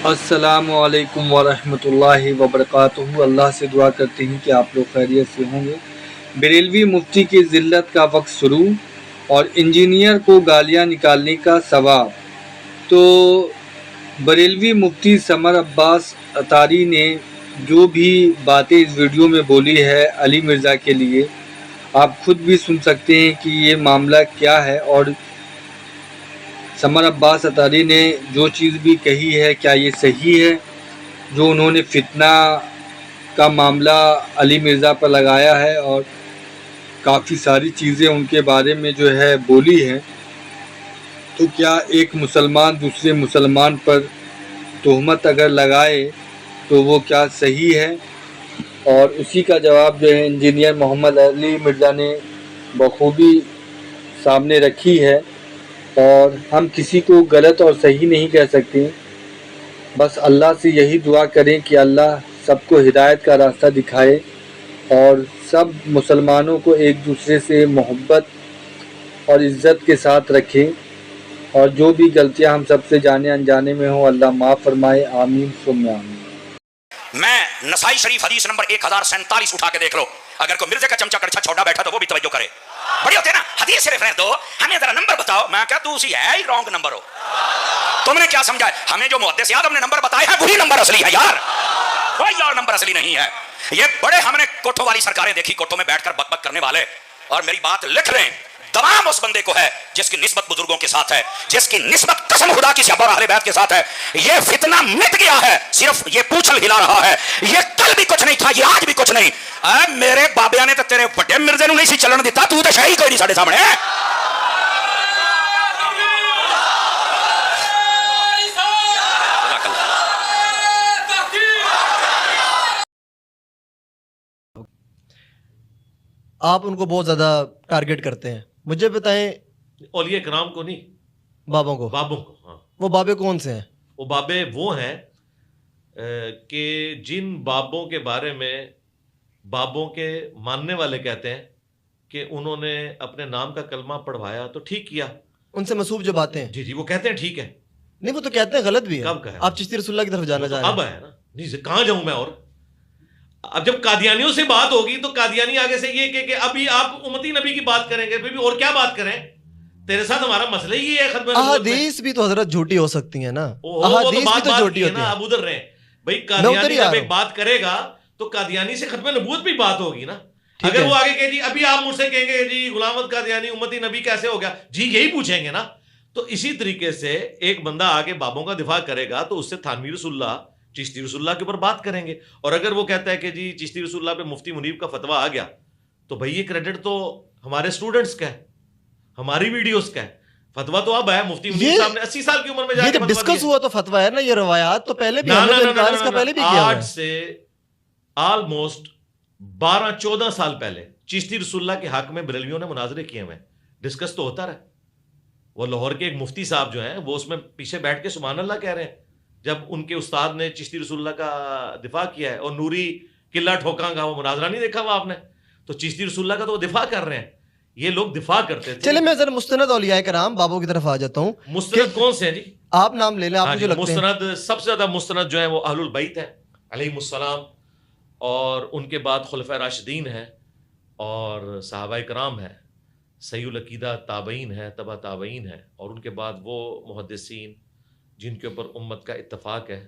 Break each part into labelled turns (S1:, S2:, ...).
S1: السلام علیکم ورحمۃ اللہ وبرکاتہ۔ اللہ سے دعا کرتے ہیں کہ آپ لوگ خیریت سے ہوں گے۔ بریلوی مفتی کی ذلت کا وقت شروع اور انجینئر کو گالیاں نکالنے کا ثواب۔ تو بریلوی مفتی سمر عباس اطاری نے جو بھی باتیں اس ویڈیو میں بولی ہے علی مرزا کے لیے، آپ خود بھی سن سکتے ہیں کہ یہ معاملہ کیا ہے، اور سمر عباس اطاری نے جو چیز بھی کہی ہے کیا یہ صحیح ہے۔ جو انہوں نے فتنہ کا معاملہ علی مرزا پر لگایا ہے اور کافی ساری چیزیں ان کے بارے میں جو ہے بولی ہے، تو کیا ایک مسلمان دوسرے مسلمان پر تہمت اگر لگائے تو وہ کیا صحیح ہے؟ اور اسی کا جواب جو ہے انجینئر محمد علی مرزا نے بخوبی سامنے رکھی ہے، اور ہم کسی کو غلط اور صحیح نہیں کہہ سکتے، بس اللہ سے یہی دعا کریں کہ اللہ سب کو ہدایت کا راستہ دکھائے اور سب مسلمانوں کو ایک دوسرے سے محبت اور عزت کے ساتھ رکھیں، اور جو بھی غلطیاں ہم سب سے جانے انجانے میں ہوں اللہ معاف فرمائے، آمین ثم آمین۔
S2: میں نسائی شریف حدیث نمبر 1047 اٹھا کے دیکھ لو، اگر کوئی مرزے کا چمچہ کڑچھا چھوڑا بیٹھا تو وہ بھی توجہ کرے۔ بڑی ہوتے ہیں نا حدیث صرف رہ دو، ہمیں ذرا نمبر بتاؤ، میں کہا تو اسی ہے ہی رانگ نمبر ہو۔ تم نے کیا سمجھا ہے؟ ہمیں جو محدث اعظم نے نمبر بتائے ہیں وہی نمبر اصلی ہے یار، کوئی اور نمبر اصلی نہیں ہے۔ یہ بڑے ہم نے کوٹھوں والی سرکاریں دیکھی، کوٹھوں میں بیٹھ کر بک بک کرنے والے، اور میری بات لکھ لیں، دوام اس بندے کو ہے جس کی نسبت بزرگوں کے ساتھ ہے، جس کی نسبت قسم خدا کی صحابہ اور اہل بیت کے ساتھ ہے۔ یہ فتنہ مٹ گیا ہے، صرف یہ پوچھل ہلا رہا ہے، یہ کل بھی کچھ نہیں تھا، یہ آج بھی کچھ نہیں۔ اے میرے بابیا نے تو تیرے بڑے مرزے نو نہیں سی چلن دیتا، تو تے شے کوئی نہیں ساڈے سامنے۔
S3: آپ ان کو بہت زیادہ ٹارگٹ کرتے ہیں، مجھے بتائیں
S4: اولیاء کرام کو نہیں،
S3: بابوں کو۔
S4: بابوں کو۔ ہاں،
S3: وہ بابے کون سے ہیں؟
S4: وہ بابے وہ ہیں کہ جن بابوں کے بارے میں بابوں کے ماننے والے کہتے ہیں کہ انہوں نے اپنے نام کا کلمہ پڑھوایا تو ٹھیک کیا۔
S3: ان سے منسوب جو باتیں ہیں،
S4: جی جی، وہ کہتے ہیں ٹھیک ہے۔
S3: نہیں وہ تو کہتے ہیں غلط بھی ہے۔
S4: کب کہا ہے؟
S3: آپ چشتی رسول اللہ کی طرف جانا چاہ رہے
S4: اب
S3: ہیں۔
S4: ہے نا، نہیں کہاں جاؤں میں؟ اور اب جب قادیانیوں سے بات ہوگی تو قادیانی آگے سے یہ کہ ابھی آپ امتی نبی کی بات کریں گے، پھر بھی اور کیا بات کریں؟ تیرے ساتھ ہمارا مسئلہ ہی ہے ختم نبوت میں۔
S3: احادیث بھی تو حضرت جھوٹی ہو سکتی ہیں نا،
S4: وہ تو
S3: احادیث بھی
S4: بات
S3: تو
S4: بات
S3: جھوٹی
S4: کی ہے
S3: ہوتی
S4: نا،
S3: ہیں۔
S4: اب ادھر رہیں بھائی،
S3: میں ادھر
S4: قادیانی
S3: ہی آ
S4: جب
S3: رہا
S4: ایک
S3: ہوں۔
S4: بات کرے گا تو قادیانی سے ختم نبوت بھی بات ہوگی نا۔
S3: ٹھیک
S4: اگر
S3: ہے۔
S4: وہ آگے کہ جی ابھی آپ مجھ سے کہیں گے جی غلام احمد قادیانی امتی نبی کیسے ہو گیا، جی یہی پوچھیں گے نا۔ تو اسی طریقے سے ایک بندہ آگے بابوں کا دفاع کرے گا تو اس سے تھانوی رسول اللہ، چشتی رسول اللہ کے اوپر بات کریں گے، اور اگر وہ کہتا ہے کہ جی چشتی رسول اللہ پہ مفتی منیب کا فتویٰ آ گیا تو بھائی یہ کریڈٹ تو ہمارے اسٹوڈنٹس کا ہے، ہماری ویڈیوز کا ہے۔ فتویٰ تو اب ہے، مفتی منیب صاحب نے 80 سال کی عمر میں جا
S3: یہ
S4: کے
S3: جب
S4: فتویٰ
S3: ڈسکس
S4: دیا۔
S3: ہوا تو فتویٰ ہے نا، یہ روایات تو پہلے بھی
S4: نا
S3: ہم نے
S4: نا
S3: تو
S4: نا
S3: انکار
S4: نا
S3: اس کا
S4: نا
S3: پہلے بھی کیا ہوا
S4: آج
S3: ہے۔
S4: سے آلموسٹ 12-14 سال پہلے چشتی رسول اللہ کے حق میں بریلویوں نے مناظرے کیے ہوئے، ڈسکس تو ہوتا رہا۔ وہ لاہور کے ایک مفتی صاحب جو ہیں وہ اس میں پیچھے بیٹھ کے سبحان اللہ کہہ رہے ہیں جب ان کے استاد نے چشتی رسول اللہ کا دفاع کیا ہے، اور نوری قلعہ ٹھوکاں کا وہ مناظرہ نہیں دیکھا ہوا آپ نے؟ تو چشتی رسول اللہ کا تو وہ دفاع کر رہے ہیں، یہ لوگ دفاع کرتے تھے۔
S3: چلے میں ذرا مستند اولیاء کرام بابوں کی طرف آ جاتا ہوں۔
S4: مستند کون سے ہیں جی؟
S3: آپ نام لے لیں، آپ
S4: ہاں
S3: مجھے
S4: جی،
S3: لگتے ہیں
S4: مستند سب سے زیادہ مستند جو ہیں وہ اہل البیت ہیں علیہم السلام، اور ان کے بعد خلفۂ راشدین ہیں، اور صحابہ کرام ہیں، صحیح العقیدہ تابعین ہے، تبع تابعین ہے، اور ان کے بعد وہ محدثین جن کے اوپر امت کا اتفاق ہے،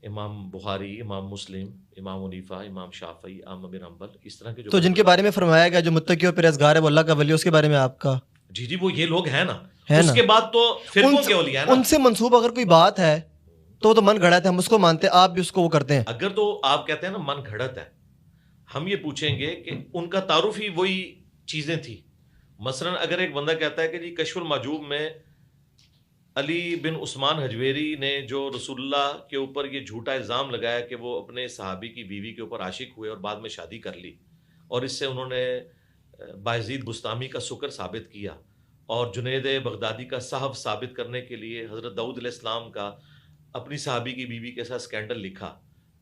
S4: امام بخاری، امام مسلم، امام حنیفہ، امام شافعی، احمد بن حنبل، اس طرح کے جو
S3: تو جن کے بارے میں فرمایا گیا جو متقی اور پرہیزگار ہے وہ اللہ کا ولی، اس کے بارے میں آپ کا
S4: جی جی وہ یہ لوگ ہیں نا۔
S3: ہے
S4: اس
S3: نا؟
S4: کے بعد تو فرقوں کے اولیاء ہیں نا۔
S3: ان سے منسوب اگر کوئی بات ہے تو وہ تو من گھڑت ہے، ہم اس کو مانتے ہیں، آپ بھی اس کو وہ کرتے ہیں۔
S4: اگر تو آپ کہتے ہیں نا من گھڑت ہے، ہم یہ پوچھیں گے کہ ان کا تعارف ہی وہی چیزیں تھی۔ مثلا اگر ایک بندہ کہتا ہے کہ جی کشف المحجوب میں علی بن عثمان حجویری نے جو رسول اللہ کے اوپر یہ جھوٹا الزام لگایا کہ وہ اپنے صحابی کی بیوی کے اوپر عاشق ہوئے اور بعد میں شادی کر لی، اور اس سے انہوں نے بایزید بستامی کا سکر ثابت کیا، اور جنید بغدادی کا صحف ثابت کرنے کے لیے حضرت داؤد علیہ السلام کا اپنی صحابی کی بیوی کے ساتھ سکینڈل لکھا،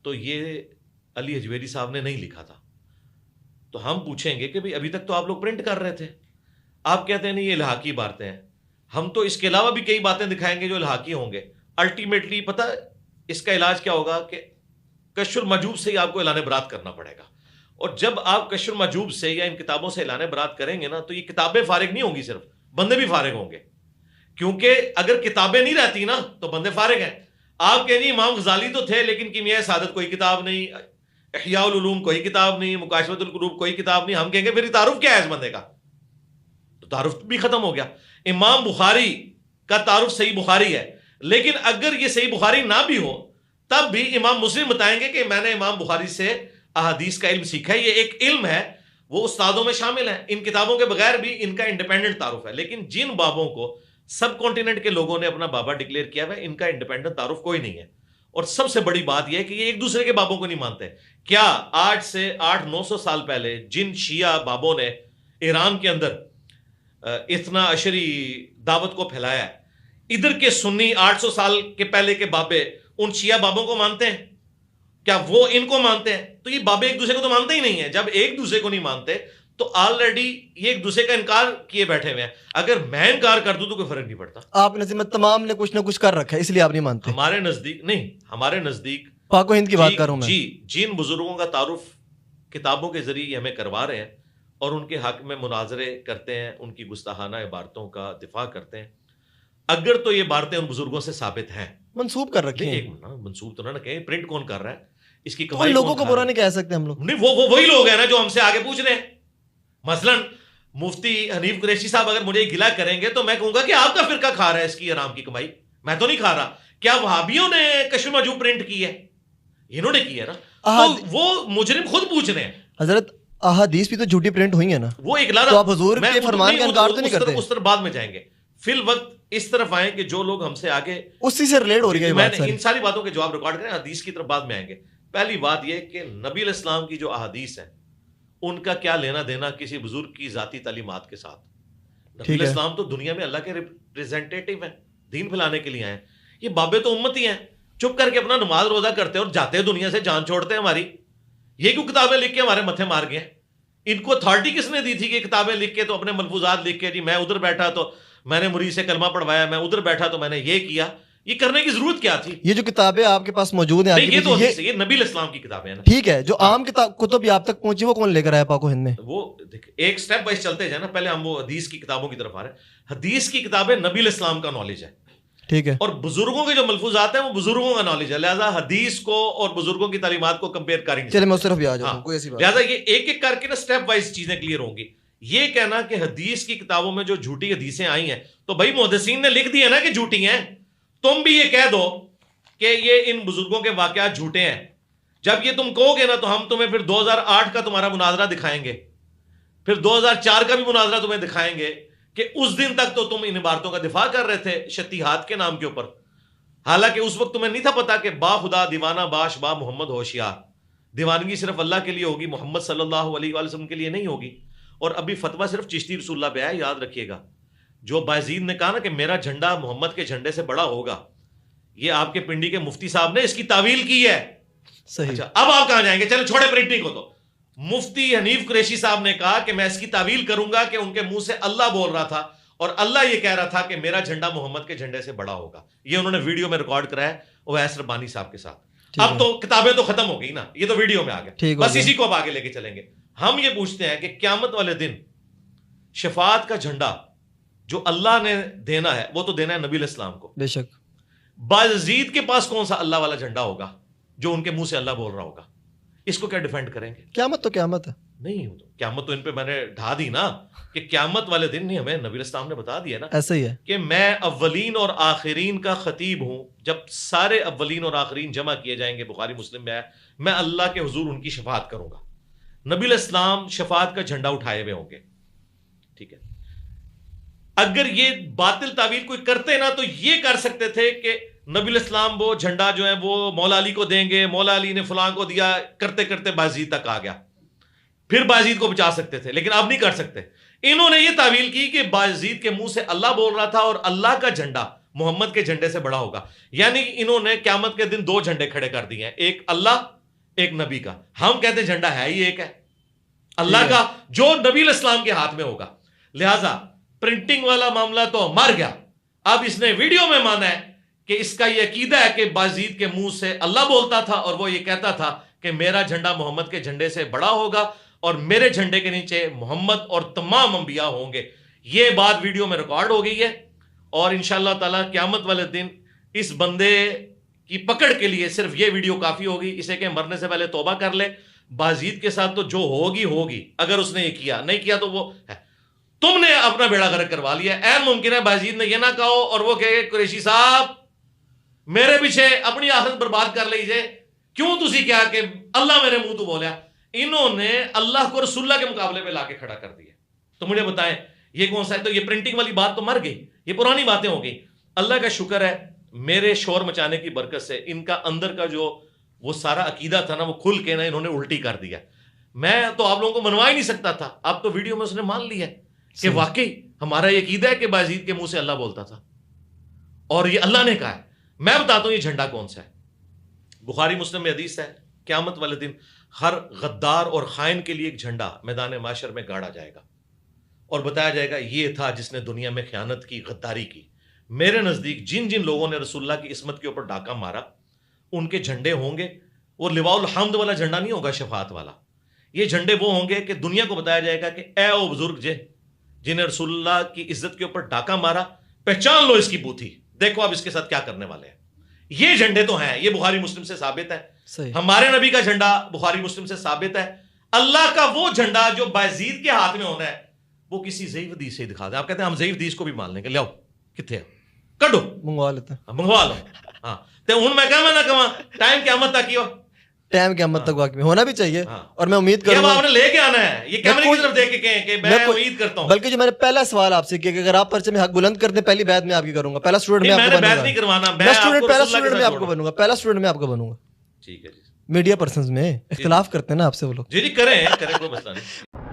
S4: تو یہ علی حجویری صاحب نے نہیں لکھا تھا۔ تو ہم پوچھیں گے کہ بھئی ابھی تک تو آپ لوگ پرنٹ کر رہے تھے، آپ کہتے ہیں نہیں یہ الحاقی باتیں ہیں، ہم تو اس کے علاوہ بھی کئی باتیں دکھائیں گے جو الحاقی ہوں گے۔ الٹیمیٹلی پتہ اس کا علاج کیا ہوگا کہ کشف المحجوب سے ہی آپ کو اعلان برات کرنا پڑے گا. اور جب آپ کشف المحجوب سے یا ان کتابوں سے اعلان برات کریں گے نا تو یہ کتابیں فارغ نہیں ہوں گی، صرف بندے بھی فارغ ہوں گے. کیونکہ اگر کتابیں نہیں رہتی نا تو بندے فارغ ہیں. آپ کہیں جی امام غزالی تو تھے لیکن کیمیائے سعادت کوئی کتاب نہیں، احیاء العلوم کوئی کتاب نہیں، مکاشفۃ القلوب کوئی کتاب نہیں. ہم کہیں گے پھر تعارف کیا ہے اس بندے کا؟ تو تعارف بھی ختم ہو گیا. امام بخاری کا تعارف صحیح بخاری ہے، لیکن اگر یہ صحیح بخاری نہ بھی ہو تب بھی امام مسلم بتائیں گے کہ میں نے امام بخاری سے احادیث کا علم سیکھا ہے. یہ ایک علم ہے، وہ استادوں میں شامل ہے. ان کتابوں کے بغیر بھی ان کا انڈیپینڈنٹ تعارف ہے. لیکن جن بابوں کو سب کانٹیننٹ کے لوگوں نے اپنا بابا ڈکلیئر کیا ہے ان کا انڈیپینڈنٹ تعارف کوئی نہیں ہے. اور سب سے بڑی بات یہ ہے کہ یہ ایک دوسرے کے بابوں کو نہیں مانتے. کیا آج سے 800-900 سال پہلے جن شیعہ بابوں نے ایران کے اندر اتنا عشری دعوت کو پھیلایا ہے، ادھر کے سنی 800 سال کے پہلے کے بابے ان شیعہ بابوں کو مانتے ہیں؟ کیا وہ ان کو مانتے ہیں؟ تو یہ بابے ایک دوسرے کو تو مانتے ہی نہیں ہیں. جب ایک دوسرے کو نہیں مانتے تو آلریڈی یہ ایک دوسرے کا انکار کیے بیٹھے ہوئے ہیں. اگر میں انکار کر دوں تو کوئی فرق نہیں پڑتا.
S3: آپ نظیمت تمام نے کچھ نہ کچھ کر رکھا ہے اس لیے آپ نہیں مانتے.
S4: ہمارے نزدیک نہیں، ہمارے نزدیک
S3: پاک و ہند کی بات کر رہا ہوں میں.
S4: جی جن بزرگوں کا تعارف کتابوں کے ذریعے ہمیں کروا رہے ہیں اور ان کے حق میں مناظرے کرتے ہیں، ان کی گستاخانہ عبارتوں کا دفاع کرتے ہیں، اگر تو یہ باتیں ان بزرگوں سے ثابت ہیں،
S3: منسوب کر رکھے ہیں.
S4: ایک منسوب تو نہ کہیں، پرنٹ کون کر رہا ہے اس کی
S3: تو
S4: کمائی؟
S3: لوگوں کو برا نہیں کہہ سکتے ہم لوگ.
S4: نہیں، وہ وہی لوگ ہیں نا جو ہم سے آگے پوچھ رہے ہیں. مثلا مفتی حنیف قریشی صاحب اگر مجھے گلا کریں گے تو میں کہوں گا کہ آپ کا فرقہ کھا رہا ہے اس کی حرام کی کمائی، میں تو نہیں کھا رہا. کیا وہابیوں نے کشف المحجوب پرنٹ کی ہے؟ انہوں نے کی ہے نا. تو وہ مجرم خود پوچھ رہے ہیں.
S3: حضرت احادیث بھی تو جھوٹی پرنٹ ہوئی ہیں نا.
S4: وہ ایک لارا،
S3: تو آپ حضور کے فرمان کا انکار تو نہیں کرتے.
S4: اس طرف بعد میں جائیں گے. فی الوقت اس طرف آئیں کہ جو لوگ ہم سے آگے
S3: اسی سے ریلیٹ ہو رہی ہے
S4: میں
S3: بات.
S4: ان ساری باتوں کے جواب ریکارڈ کریں، حدیث کی طرف بعد میں آئیں گے. پہلی بات یہ کہ نبی علیہ السلام کی جو احادیث ہیں ان کا کیا لینا دینا کسی بزرگ کی ذاتی تعلیمات کے ساتھ؟ نبی علیہ السلام تو دنیا میں اللہ کے ریپریزنٹیٹیو ہیں، دین پھیلانے کے لیے آئے ہیں. یہ بابے تو امتی ہیں، چپ کر کے اپنا نماز روزہ کرتے ہیں اور جاتے ہیں دنیا سے، جان چھوڑتے ہیں ہماری. یہ کیوں کتابیں لکھ کے ہمارے متھے مار گئے ہیں؟ ان کو اتھارٹی کس نے دی تھی کہ کتابیں لکھ کے تو اپنے ملفوظات لکھ کے جی میں ادھر بیٹھا تو میں نے مرید سے کلمہ پڑھوایا، میں ادھر بیٹھا تو میں نے یہ کیا؟ یہ کرنے کی ضرورت کیا تھی؟
S3: یہ جو کتابیں آپ کے پاس موجود ہیں
S4: یہ تو یہ نبی علیہ السلام کی کتابیں ہیں نا.
S3: ٹھیک ہے، جو عام کتب آپ تک پہنچی وہ کون لے کر آیا پاک و ہند میں؟
S4: وہ ایک سٹیپ وائز چلتے جائیں نا. پہلے ہم وہ حدیث کی کتابوں کی طرف آ رہے ہیں. حدیث کی کتابیں نبی علیہ السلام کا نالج ہے،
S3: ٹھیک ہے،
S4: اور بزرگوں کے جو ملفوظات ہیں وہ بزرگوں کا نالج ہے. لہٰذا حدیث کو اور بزرگوں کی تعلیمات کو کمپیئر کریں گے.
S3: چلے میں اس طرف بھی آ جاتا ہوں، کوئی ایسی بات.
S4: لہٰذا یہ ایک ایک کر کے نا سٹیپ وائز چیزیں کلیئر ہوں گی. یہ کہنا کہ حدیث کی کتابوں میں جو جھوٹی حدیثیں آئی ہیں تو بھائی محدثین نے لکھ دی ہے نا کہ جھوٹی ہیں. تم بھی یہ کہہ دو کہ یہ ان بزرگوں کے واقعات جھوٹے ہیں. جب یہ تم کہو گے نا تو ہم تمہیں پھر 2008 کا تمہارا مناظرہ دکھائیں گے، پھر 2004 کا بھی مناظرہ تمہیں دکھائیں گے کہ اس دن تک تو تم ان عبارتوں کا دفاع کر رہے تھے شتیہات کے نام کے اوپر. حالانکہ اس وقت تمہیں نہیں تھا پتا کہ با خدا دیوانہ باش با محمد ہوشیار، دیوانگی صرف اللہ کے لیے ہوگی، محمد صلی اللہ علیہ وآلہ وسلم کے لیے نہیں ہوگی. اور ابھی فتویٰ صرف چشتی رسول اللہ پہ ہے، یاد رکھیے گا. جو بایزید نے کہا نا کہ میرا جھنڈا محمد کے جھنڈے سے بڑا ہوگا، یہ آپ کے پنڈی کے مفتی صاحب نے اس کی تعویل کی ہے.
S3: صحیح.
S4: اچھا اب آپ کہاں جائیں گے؟ چلے چھوڑے پرنٹنگ کو. تو مفتی حنیف قریشی صاحب نے کہا کہ میں اس کی تعویل کروں گا کہ ان کے منہ سے اللہ بول رہا تھا اور اللہ یہ کہہ رہا تھا کہ میرا جھنڈا محمد کے جھنڈے سے بڑا ہوگا. یہ انہوں نے ویڈیو میں ریکارڈ کرایا ہے اویس ربانی صاحب کے ساتھ. اب تو کتابیں تو ختم ہو گئی نا، یہ تو ویڈیو میں آ گئے. بس اسی کو اب آگے لے کے چلیں گے. ہم یہ پوچھتے ہیں کہ قیامت والے دن شفاعت کا جھنڈا جو اللہ نے دینا ہے وہ تو دینا ہے نبی علیہ السلام کو.
S3: بے شک.
S4: بایزید کے پاس کون سا اللہ والا جھنڈا ہوگا جو ان کے منہ سے اللہ بول رہا ہوگا؟ اس کو کیا ڈیفینڈ کریں گے؟
S3: قیامت تو قیامت ہے.
S4: نہیں، قیامت تو ان پہ میں نے ڈھا دی نا کہ قیامت والے دن نہیں، ہمیں نبی علیہ السلام نے بتا دیا نا
S3: ایسا ہی ہے
S4: کہ میں اولین اور آخرین کا خطیب ہوں. جب سارے اولین اور آخرین جمع کیے جائیں گے، بخاری مسلم میں ہے، میں اللہ کے حضور ان کی شفاعت کروں گا. نبی علیہ السلام شفاعت کا جھنڈا اٹھائے ہوئے ہوں گے. ٹھیک ہے، اگر یہ باطل تعویل کوئی کرتے نا تو یہ کر سکتے تھے کہ نبی علیہ السلام وہ جھنڈا جو ہے وہ مولا علی کو دیں گے، مولا علی نے فلاں کو دیا، کرتے کرتے بایزید تک آ گیا، پھر بایزید کو بچا سکتے تھے. لیکن اب نہیں کر سکتے. انہوں نے یہ تعویل کی کہ بایزید کے منہ سے اللہ بول رہا تھا اور اللہ کا جھنڈا محمد کے جھنڈے سے بڑا ہوگا. یعنی انہوں نے قیامت کے دن 2 جھنڈے کھڑے کر دیے ہیں، ایک اللہ ایک نبی کا. ہم کہتے ہیں جھنڈا ہے ہی ایک ہے، اللہ کا، جو نبی علیہ السلام کے ہاتھ میں ہوگا. لہٰذا پرنٹنگ والا معاملہ تو مر گیا. اب اس نے ویڈیو میں مانا ہے کہ اس کا یہ عقیدہ ہے کہ بازید کے منہ سے اللہ بولتا تھا اور وہ یہ کہتا تھا کہ میرا جھنڈا محمد کے جھنڈے سے بڑا ہوگا اور میرے جھنڈے کے نیچے محمد اور تمام انبیاء ہوں گے. یہ بات ویڈیو میں ریکارڈ ہو گئی ہے اور انشاءاللہ تعالیٰ قیامت والے دن اس بندے کی پکڑ کے لیے صرف یہ ویڈیو کافی ہوگی. اسے کہ مرنے سے پہلے توبہ کر لے. بازید کے ساتھ تو جو ہوگی ہوگی, اگر اس نے یہ کیا, نہیں کیا تو وہ ہے. تم نے اپنا بیڑا غرق کروا لیا. ممکن ہے بازید نے یہ نہ کہو اور وہ کہے قریشی صاحب میرے پیچھے اپنی آخرت برباد کر لیجئے, کیوں تسی کیا کہ اللہ میرے منہ تو بولیا. انہوں نے اللہ کو رسول اللہ کے مقابلے پہ لا کے کھڑا کر دیا. تو مجھے بتائیں یہ کون سا ہے؟ تو یہ پرنٹنگ والی بات تو مر گئی, یہ پرانی باتیں ہو گئی. اللہ کا شکر ہے میرے شور مچانے کی برکت سے ان کا اندر کا جو وہ سارا عقیدہ تھا نا وہ کھل کے نا انہوں نے الٹی کر دیا. میں تو آپ لوگوں کو منوا ہی نہیں سکتا تھا, اب تو ویڈیو میں اس نے مان لیا کہ واقعی ہمارا یہ عقیدہ ہے کہ بازید کے منہ سے اللہ بولتا تھا اور یہ اللہ نے کہا ہے. میں بتاتا ہوں یہ جھنڈا کون سا ہے. بخاری مسلم میں حدیث ہے قیامت والے دن ہر غدار اور خائن کے لیے ایک جھنڈا میدان معاشر میں گاڑا جائے گا اور بتایا جائے گا یہ تھا جس نے دنیا میں خیانت کی, غداری کی. میرے نزدیک جن جن لوگوں نے رسول اللہ کی عصمت کے اوپر ڈاکہ مارا ان کے جھنڈے ہوں گے. وہ لواء الحمد والا جھنڈا نہیں ہوگا, شفاعت والا. یہ جھنڈے وہ ہوں گے کہ دنیا کو بتایا جائے گا کہ اے او بزرگ جنہیں رسول اللہ کی عزت کے اوپر ڈاکہ مارا, پہچان لو اس کی بوتھی, دیکھو آپ اس کے ساتھ کیا کرنے والے ہیں. یہ جھنڈے تو ہیں, یہ بخاری مسلم سے ثابت ہے. ہمارے نبی کا جھنڈا بخاری مسلم سے ثابت ہے. اللہ کا وہ جھنڈا جو بازید کے ہاتھ میں ہونا ہے وہ کسی ضعیف حدیث سے دکھا دیں. آپ کہتے ہیں ہم ضعیف حدیث کو بھی مان لیں گے, لیاؤ کتنے کڈو
S3: منگوا لیتے ہیں,
S4: منگوا لو. ہاں تو ہوں میں کہاں نہ کہاں ٹائم قیامت تک ہی ہو,
S3: ٹائم قیامت تک واقعی ہونا بھی چاہیے. اور میں امید کروں گا
S4: آپ نے لے کے آنا ہے, یہ کیمرے کی طرف دیکھ کے کہیں کہ میں امید کرتا ہوں.
S3: بلکہ جو میں نے پہلا سوال آپ سے کیا کہ اگر آپ پرچے میں حق بلند کر دیں پہلی بیعت میں آپ کی کروں گا, پہلا اسٹوڈنٹ میں آپ کو
S4: بیعت نہیں کروانا,
S3: پہلا اسٹوڈنٹ میں آپ کو بنوں گا, پہلا اسٹوڈنٹ میں آپ کو بنوں گا.
S4: ٹھیک ہے جی.
S3: میڈیا پرسنز میں اختلاف کرتے ہیں نا آپ سے وہ لوگ.
S4: جی کریں کوئی مسئلہ نہیں.